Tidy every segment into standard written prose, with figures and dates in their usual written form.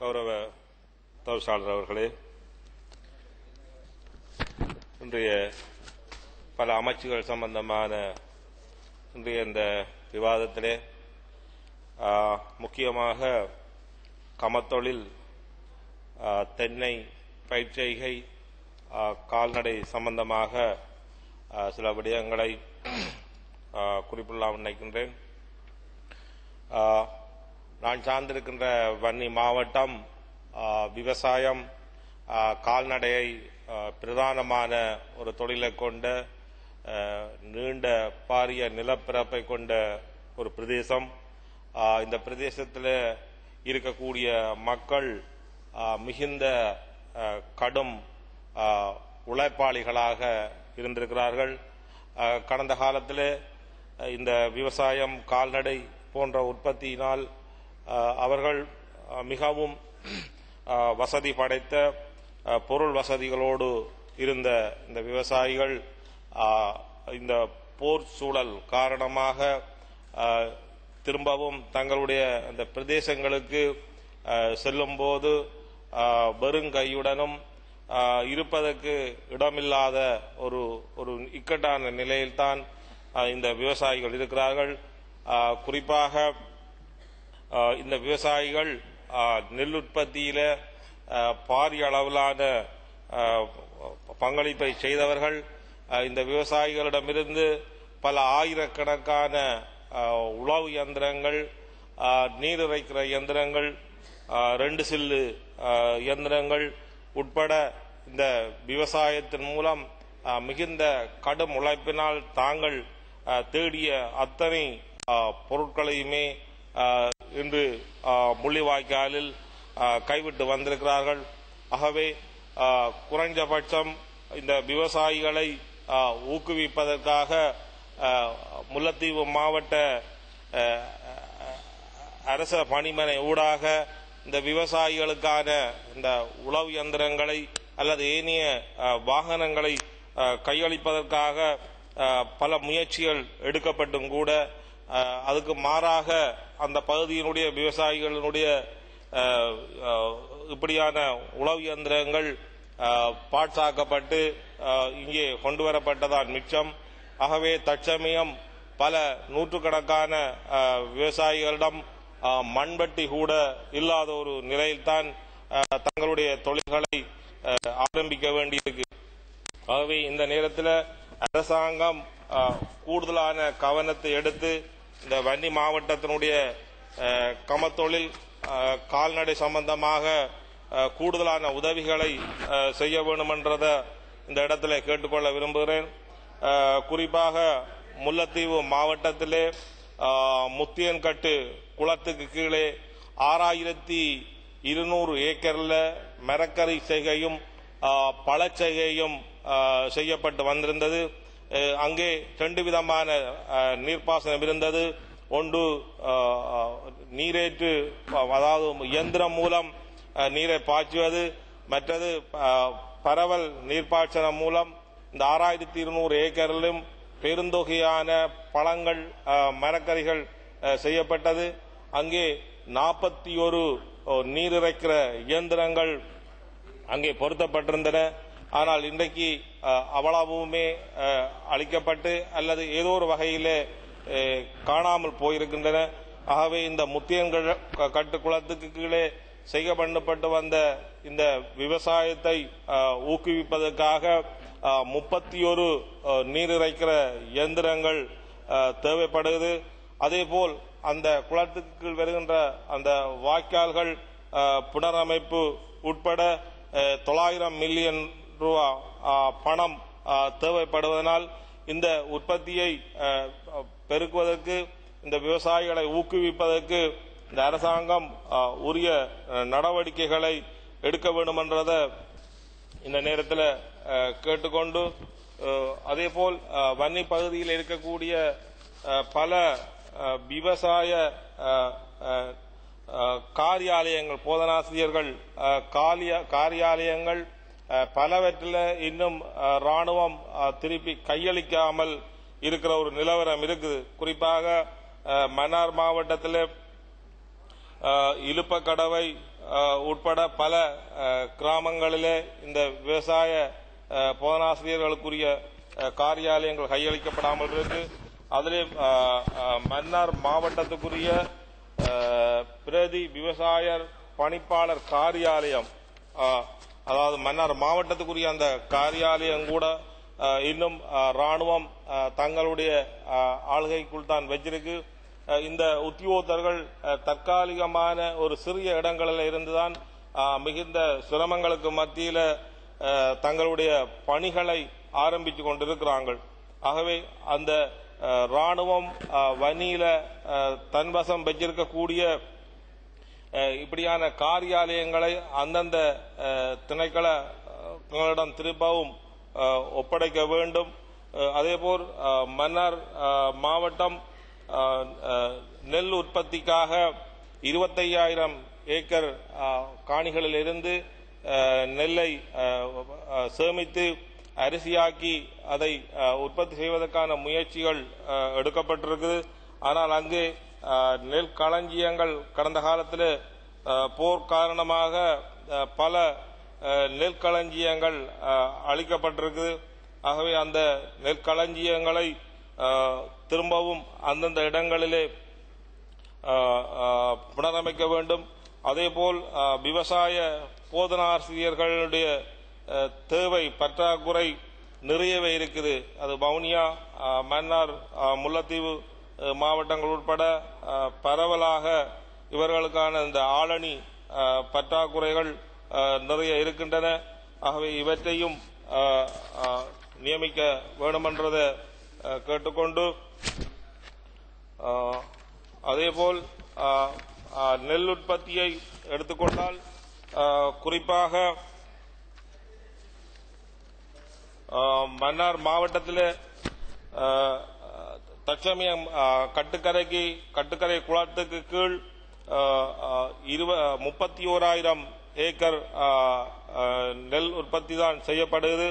கௌரவ தவிசாளர் அவர்களே, இன்றைய பல அமைச்சுகள் சம்பந்தமான இன்றைய இந்த விவாதத்திலே முக்கியமாக கமத்தொழில், தென்னை பயிர்ச்செய்கை, கால்நடை சம்பந்தமாக சில விடயங்களை குறிப்பிடலாம் நினைக்கின்றேன். நான் சார்ந்திருக்கின்ற வன்னி மாவட்டம் விவசாயம், கால்நடையை பிரதானமான ஒரு தொழிலை கொண்ட நீண்ட பாரிய நிலப்பரப்பை கொண்ட ஒரு பிரதேசம். இந்த பிரதேசத்தில் இருக்கக்கூடிய மக்கள் மிகுந்த கடும் உழைப்பாளிகளாக இருந்திருக்கிறார்கள். கடந்த காலத்தில் இந்த விவசாயம், கால்நடை போன்ற உற்பத்தியினால் அவர்கள் மிகவும் வசதி படைத்த பொருள் வசதிகளோடு இருந்த இந்த விவசாயிகள் இந்த போர் சூழல் காரணமாக திரும்பவும் தங்களுடைய அந்த பிரதேசங்களுக்கு செல்லும்போது வெறுங்கையுடனும் இருப்பதற்கு இடமில்லாத ஒரு இக்கட்டான நிலையில்தான் இந்த விவசாயிகள் இருக்கிறார்கள். குறிப்பாக இந்த விவசாயிகள் நெல் உற்பத்தியில பாரிய அளவிலான பங்களிப்பை செய்தவர்கள். இந்த விவசாயிகளிடமிருந்து பல ஆயிரக்கணக்கான உழவு இயந்திரங்கள், நீர் இறைக்கிற இயந்திரங்கள், 2 சில்லு இயந்திரங்கள் உட்பட இந்த விவசாயத்தின் மூலம் மிகுந்த கடும் உழைப்பினால் தாங்கள் தேடிய அத்தனை பொருட்களையுமே இன்று முள்ளிவாய்க்காலில் கைவிட்டு வந்திருக்கிறார்கள். ஆகவே குறைஞ்சபட்சம் இந்த விவசாயிகளை ஊக்குவிப்பதற்காக முல்லைத்தீவு மாவட்ட அரச பணிமனை ஊடாக இந்த விவசாயிகளுக்கான இந்த உழவு இயந்திரங்களை அல்லது ஏனைய வாகனங்களை கையளிப்பதற்காக பல முயற்சிகள் எடுக்கப்பட்டும் கூட அதுக்கு மாறாக அந்த பகுதியினுடைய விவசாயிகளினுடைய இப்படியான உழவு இயந்திரங்கள் பாட்சாக்கப்பட்டு இங்கே கொண்டு வரப்பட்டதான் மிச்சம். ஆகவே தற்சமயம் பல நூற்றுக்கணக்கான விவசாயிகளிடம் மண்வெட்டி கூட இல்லாத ஒரு நிலையில்தான் தங்களுடைய தொழில்களை ஆரம்பிக்க வேண்டியிருக்கு. ஆகவே இந்த நேரத்தில் அரசாங்கம் கூடுதலான கவனத்தை எடுத்து இந்த வன்னி மாவட்டத்தினுடைய கமத்தொழில், கால்நடை சம்பந்தமாக கூடுதலான உதவிகளை செய்ய வேண்டும் என்றதை இந்த இடத்துல கேட்டுக்கொள்ள விரும்புகிறேன். குறிப்பாக முல்லைத்தீவு மாவட்டத்திலே முத்தியன்கட்டு குளத்துக்கு கீழே 6200 ஏக்கர்ல மரக்கறி செய்கையும் பழச்செய்கையும் செய்யப்பட்டு வந்திருந்தது. அங்கே 2 விதமான நீர்ப்பாசனம் இருந்தது. ஒன்று நீரேற்று, அதாவது இயந்திரம் மூலம் நீரை பாய்ச்சுவது, மற்றது பரவல் நீர்ப்பாய்ச்சனம் மூலம் இந்த 6200 ஏக்கரிலும் பெருந்தொகையான பழங்கள், மரக்கறிகள் செய்யப்பட்டது. அங்கே 41 நீர் இறைக்கிற இயந்திரங்கள் அங்கே பொருத்தப்பட்டிருந்தன. ஆனால் இன்றைக்கு அவ்வளவுமே அளிக்கப்பட்டு அல்லது ஏதோ ஒரு வகையிலே காணாமல் போயிருக்கின்றன. ஆகவே இந்த முத்தியன்கள் கட்டு குளத்துக்கு கீழே செய்யப்பட்டு வந்த இந்த விவசாயத்தை ஊக்குவிப்பதற்காக 31 நீர் இறைக்கிற இயந்திரங்கள் தேவைப்படுகிறது. அதேபோல் அந்த குளத்துக்கு கீழ் வருகின்ற அந்த வாய்க்கால்கள் புனரமைப்பு உட்பட 900 மில்லியன் ரூபா பணம் தேவைப்படுவதனால் இந்த உற்பத்தியை பெருக்குவதற்கு, இந்த விவசாயிகளை ஊக்குவிப்பதற்கு இந்த அரசாங்கம் உரிய நடவடிக்கைகளை எடுக்க வேண்டும் என்றதை இந்த நேரத்தில் கேட்டுக்கொண்டு, அதேபோல் வன்னி பகுதியில் இருக்கக்கூடிய பல விவசாய காரியாலயங்கள், போதனாசிரியர்கள் காரியாலயங்கள் பலவற்றில் இன்னும் ராணுவம் திருப்பி கையளிக்காமல் இருக்கிற ஒரு நிலவரம் இருக்குது. குறிப்பாக மன்னார் மாவட்டத்தில் இலுப்பக்கடவை உட்பட பல கிராமங்களிலே இந்த விவசாய போதனாசிரியர்களுக்குரிய காரியாலயங்கள் கையளிக்கப்படாமல் இருக்கு. அதிலே மன்னார் மாவட்டத்துக்குரிய பிரதி விவசாயர் பணிப்பாளர் காரியாலயம், அதாவது மன்னார் மாவட்டத்துக்குரிய அந்த காரியாலயம் கூட இன்னும் ராணுவம் தங்களுடைய ஆளுகைக்குள் தான் வச்சிருக்கு. இந்த உத்தியோகத்தர்கள் தற்காலிகமான ஒரு சிறிய இடங்களில் இருந்துதான் மிகுந்த சிரமங்களுக்கு மத்தியில தங்களுடைய பணிகளை ஆரம்பித்து கொண்டிருக்கிறார்கள். ஆகவே அந்த ராணுவம் வன்னியில தன்வசம் வச்சிருக்கக்கூடிய இப்படியான காரியாலயங்களை அந்தந்த திணைக்களங்களிடம் திரும்பவும் ஒப்படைக்க வேண்டும். அதேபோல் மன்னார் மாவட்டம் நெல் உற்பத்திக்காக 25,000 ஏக்கர் காணிகளில் இருந்து நெல்லை சேமித்து அரிசியாக்கி அதை உற்பத்தி செய்வதற்கான முயற்சிகள் எடுக்கப்பட்டிருக்குது. ஆனால் அங்கு நெல் களஞ்சியங்கள் கடந்த காலத்தில் போர் காரணமாக பல நெற்களஞ்சியங்கள் அளிக்கப்பட்டிருக்குது. ஆகவே அந்த நெற்களஞ்சியங்களை திரும்பவும் அந்தந்த இடங்களிலே புனரமைக்க வேண்டும். அதேபோல் விவசாய போதனாசிரியர்களுடைய தேவை பற்றாக்குறை நிறையவே இருக்குது. அது வவுனியா, மன்னார், முல்லைத்தீவு மாவட்டங்கள் உட்பட பரவலாக இவர்களுக்கான இந்த ஆளணி பற்றாக்குறைகள் நிறைய இருக்கின்றன. ஆகவே இவற்றையும் நியமிக்க வேண்டுமென்றதை கேட்டுக்கொண்டு, அதேபோல் நெல் உற்பத்தியை எடுத்துக்கொண்டால் குறிப்பாக மன்னார் மாவட்டத்தில் தற்சமயம் கட்டுக்கரை குளத்துக்கு கீழ் 31,000 ஏக்கர் நெல் உற்பத்தி தான் செய்யப்படுகிறது.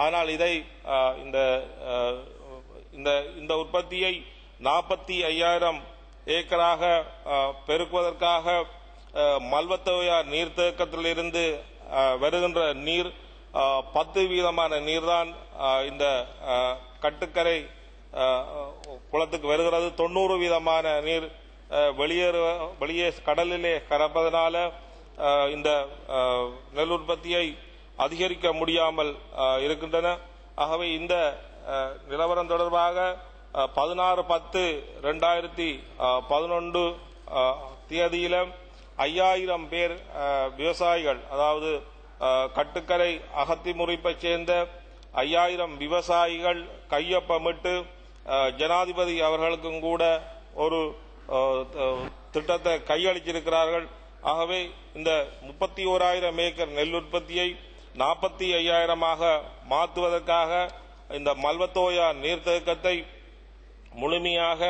ஆனால் இதை இந்த உற்பத்தியை 45,000 ஏக்கராக பெருக்குவதற்காக மல்வத்தோயார் நீர்த்தேக்கத்திலிருந்து வருகின்ற நீர் 10% நீர்தான் இந்த கட்டுக்கரை குளத்துக்கு வருகிறது. 90% நீர் வெளியே கடலிலே கலப்பதனால இந்த நெல் உற்பத்தியை அதிகரிக்க முடியாமல் இருக்கின்றன. ஆகவே இந்த நிலவரம் தொடர்பாக 16/10/2011 தேதியில 5,000 பேர் விவசாயிகள், அதாவது கட்டுக்கரை அகத்திமுறிப்பை சேர்ந்த 5,000 விவசாயிகள் கையொப்பமிட்டு ஜனாதிபதி அவர்களுக்கும் கூட ஒரு திட்டத்தை கையளிச்சிருக்கிறார்கள். ஆகவே இந்த 31,000 ஏக்கர் நெல் உற்பத்தியை 45,000 மாற்றுவதற்காக இந்த மல்வத்தோயா நீர்த்தேக்கத்தை முழுமையாக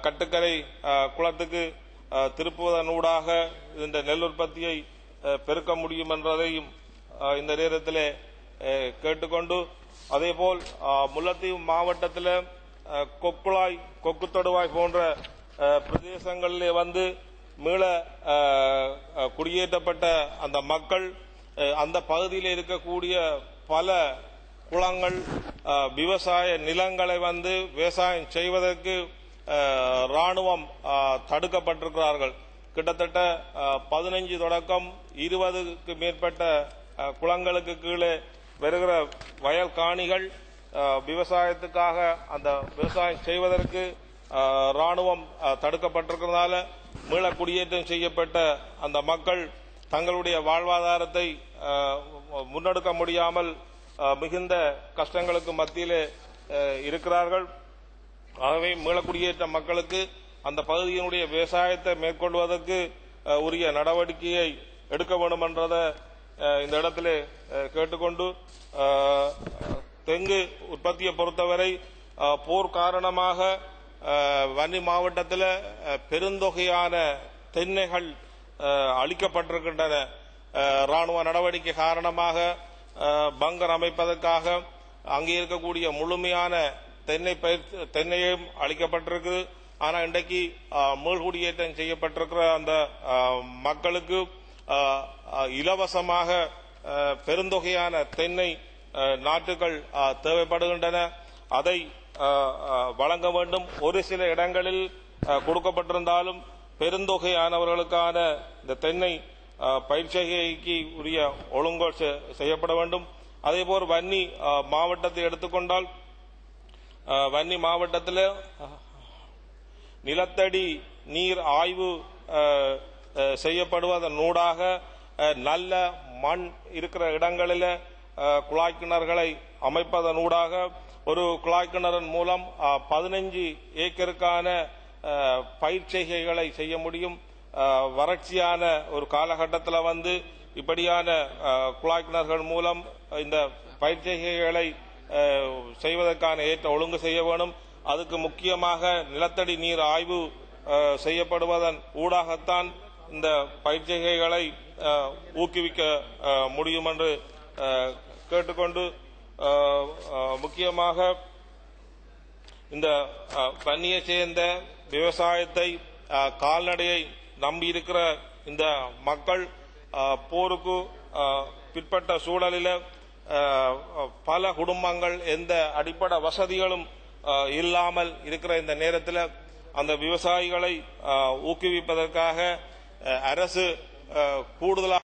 கட்டுக்கரை குளத்துக்கு திருப்புவதனூடாக இந்த நெல் உற்பத்தியை பெருக்க முடியும் என்றதையும் இந்த நேரத்தில் கேட்டுக்கொண்டு, அதேபோல் முல்லைத்தீவு மாவட்டத்தில் கொக்குளாய், கொக்குத்தொடுவாய் போன்ற பிரதேசங்களிலே வந்து மீள குடியேற்றப்பட்ட அந்த மக்கள் அந்த பகுதியில் இருக்கக்கூடிய பல குளங்கள், விவசாய நிலங்களை வந்து விவசாயம் செய்வதற்கு ராணுவம் தடுக்கப்பட்டிருக்கிறார்கள். கிட்டத்தட்ட 15 தொடக்கம் 20க்கு மேற்பட்ட குளங்களுக்கு கீழே வருகிற வயல் காணிகள் விவசாயத்துக்காக அந்த விவசாயம் செய்வதற்கு ராணுவம் தடுக்கப்பட்டிருக்கிறதால மீள குடியேற்றம் செய்யப்பட்ட அந்த மக்கள் தங்களுடைய வாழ்வாதாரத்தை முன்னெடுக்க முடியாமல் மிகுந்த கஷ்டங்களுக்கு மத்தியிலே இருக்கிறார்கள். ஆகவே மீளக்குடியேற்ற மக்களுக்கு அந்த பகுதியினுடைய விவசாயத்தை மேற்கொள்வதற்கு உரிய நடவடிக்கையை எடுக்க வேண்டும் என்றதை இந்த இடத்திலே கேட்டுக்கொண்டு, தெங்கு உற்பத்தியை பொறுத்தவரை போர் காரணமாக வன்னி மாவட்டத்தில் பெருந்தொகையான தென்னைகள் அளிக்கப்பட்டிருக்கின்றன. ராணுவ நடவடிக்கை காரணமாக பங்கர் அமைப்பதற்காக அங்கே இருக்கக்கூடிய முழுமையான தென்னையும் அளிக்கப்பட்டிருக்கு. ஆனால் இன்றைக்கு மீள்குடியேற்றம் செய்யப்பட்டிருக்கிற அந்த மக்களுக்கு இலவசமாக பெருந்தொகையான தென்னை நாற்றுகள் தேவைப்படுகின்றன. அதை வழங்க வேண்டும். ஒரு சில இடங்களில் கொடுக்கப்பட்டிருந்தாலும் பெருந்தொகையானவர்களுக்கான இந்த தென்னை பயிர்ச்செய்கைக்கு உரிய ஒழுங்கல் செய்யப்பட வேண்டும். அதேபோல் வன்னி மாவட்டத்தை எடுத்துக்கொண்டால் வன்னி மாவட்டத்தில் நிலத்தடி நீர் ஆய்வு செய்யப்படுவதனூடாக நல்ல மண் இருக்கிற இடங்களில் குழாய் கிணறுகளை அமைப்பதனூடாக ஒரு குழாய் கிணறின் மூலம் 15 ஏக்கருக்கான பயிர்ச்செய்கைகளை செய்ய முடியும். வறட்சியான ஒரு காலகட்டத்தில் இப்படியான குழாய் கிணறுகள் மூலம் இந்த பயிர்ச்செய்கைகளை செய்வதற்கான ஏற்ற ஒழுங்கு செய்ய வேண்டும். அதுக்கு முக்கியமாக நிலத்தடி நீர் ஆய்வு செய்யப்படுவதன் ஊடாகத்தான் இந்த பயிர்ச்செய்கைகளை ஊக்குவிக்க முடியும் என்று கேட்டுக்கொண்டு, முக்கியமாக இந்த வன்னியை சேர்ந்த விவசாயத்தை கால்நடையை நம்பியிருக்கிற இந்த மக்கள் போருக்கு பிற்பட்ட சூழலில் பல குடும்பங்கள் எந்த அடிப்படை வசதிகளும் இல்லாமல் இருக்கிற இந்த நேரத்தில் அந்த விவசாயிகளை ஊக்குவிப்பதற்காக அரசு கூடுதலாக